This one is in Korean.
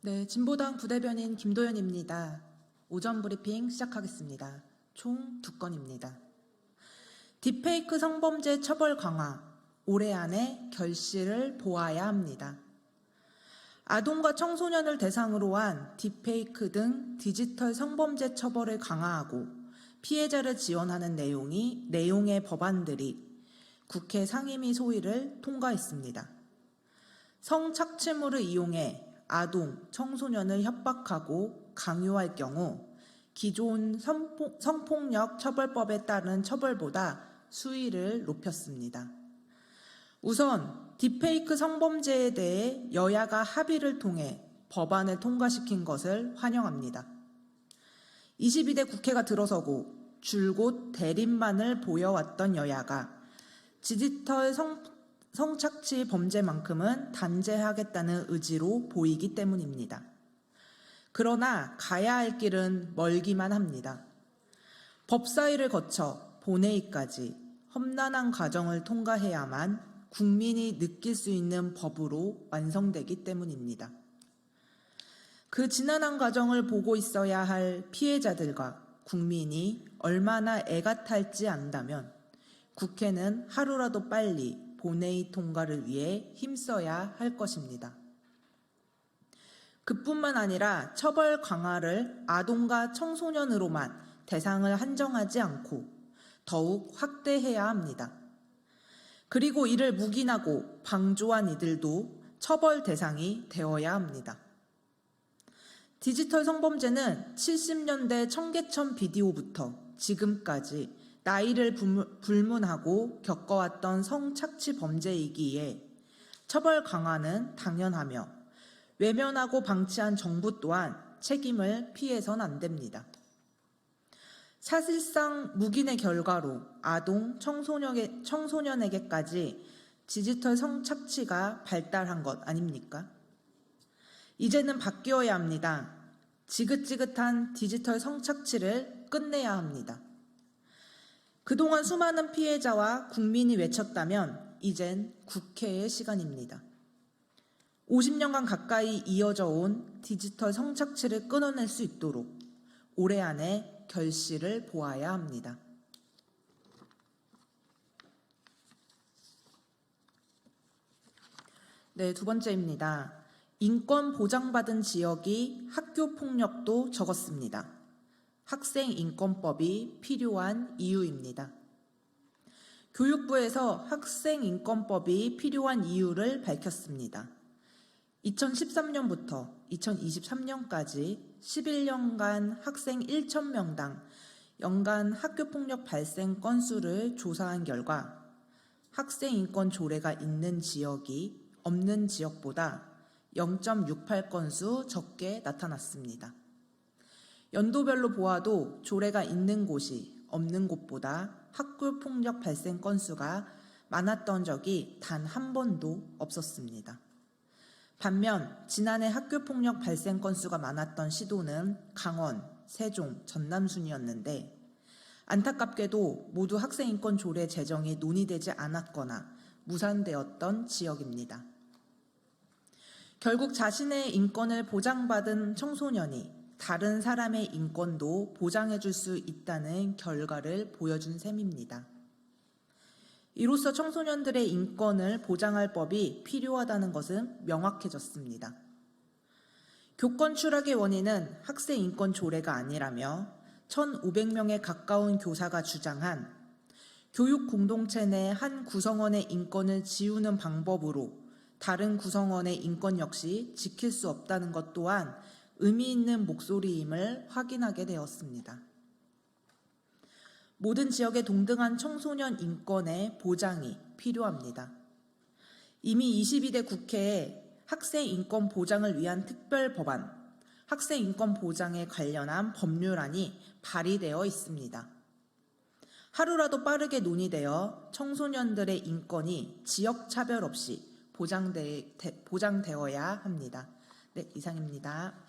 네, 진보당 부대변인 김도연입니다. 오전 브리핑 시작하겠습니다. 총 2건입니다. 딥페이크 성범죄 처벌 강화, 올해 안에 결실을 보아야 합니다. 아동과 청소년을 대상으로 한 딥페이크 등 디지털 성범죄 처벌을 강화하고 피해자를 지원하는 내용의 법안들이 국회 상임위 소위를 통과했습니다. 성착취물을 이용해 아동, 청소년을 협박하고 강요할 경우 기존 성폭력 처벌법에 따른 처벌보다 수위를 높였습니다. 우선 딥페이크 성범죄에 대해 여야가 합의를 통해 법안을 통과시킨 것을 환영합니다. 22대 국회가 들어서고 줄곧 대립만을 보여왔던 여야가 디지털 성착취 범죄만큼은 단죄하겠다는 의지로 보이기 때문입니다. 그러나 가야 할 길은 멀기만 합니다. 법사위를 거쳐 본회의까지 험난한 과정을 통과해야만 국민이 느낄 수 있는 법으로 완성되기 때문입니다. 그 지난한 과정을 보고 있어야 할 피해자들과 국민이 얼마나 애가 탈지 안다면 국회는 하루라도 빨리 본회의 통과를 위해 힘써야 할 것입니다. 그뿐만 아니라 처벌 강화를 아동과 청소년으로만 대상을 한정하지 않고 더욱 확대해야 합니다. 그리고 이를 묵인하고 방조한 이들도 처벌 대상이 되어야 합니다. 디지털 성범죄는 70년대 청계천 비디오부터 지금까지 나이를 불문하고 겪어왔던 성착취 범죄이기에 처벌 강화는 당연하며 외면하고 방치한 정부 또한 책임을 피해선 안 됩니다. 사실상 묵인의 결과로 아동, 청소년에게까지 디지털 성착취가 발달한 것 아닙니까? 이제는 바뀌어야 합니다. 지긋지긋한 디지털 성착취를 끝내야 합니다. 그동안 수많은 피해자와 국민이 외쳤다면 이젠 국회의 시간입니다. 50년간 가까이 이어져 온 디지털 성착취를 끊어낼 수 있도록 올해 안에 결실을 보아야 합니다. 네, 2번째입니다. 인권 보장받은 지역이 학교 폭력도 적었습니다. 학생인권법이 필요한 이유입니다. 교육부에서 학생인권법이 필요한 이유를 밝혔습니다. 2013년부터 2023년까지 11년간 학생 1,000명당 연간 학교폭력 발생 건수를 조사한 결과 학생인권 조례가 있는 지역이 없는 지역보다 0.68건수 적게 나타났습니다. 연도별로 보아도 조례가 있는 곳이 없는 곳보다 학교폭력 발생 건수가 많았던 적이 단 한 번도 없었습니다. 반면 지난해 학교폭력 발생 건수가 많았던 시도는 강원, 세종, 전남 순이었는데 안타깝게도 모두 학생인권 조례 제정이 논의되지 않았거나 무산되었던 지역입니다. 결국 자신의 인권을 보장받은 청소년이 다른 사람의 인권도 보장해줄 수 있다는 결과를 보여준 셈입니다. 이로써 청소년들의 인권을 보장할 법이 필요하다는 것은 명확해졌습니다. 교권 추락의 원인은 학생인권 조례가 아니라며 1,500명에 가까운 교사가 주장한 교육 공동체 내 한 구성원의 인권을 지우는 방법으로 다른 구성원의 인권 역시 지킬 수 없다는 것 또한 의미 있는 목소리임을 확인하게 되었습니다. 모든 지역의 동등한 청소년 인권의 보장이 필요합니다. 이미 22대 국회에 학생 인권 보장을 위한 특별 법안, 학생 인권 보장에 관련한 법률안이 발의되어 있습니다. 하루라도 빠르게 논의되어 청소년들의 인권이 지역 차별 없이 보장되어야 합니다. 네, 이상입니다.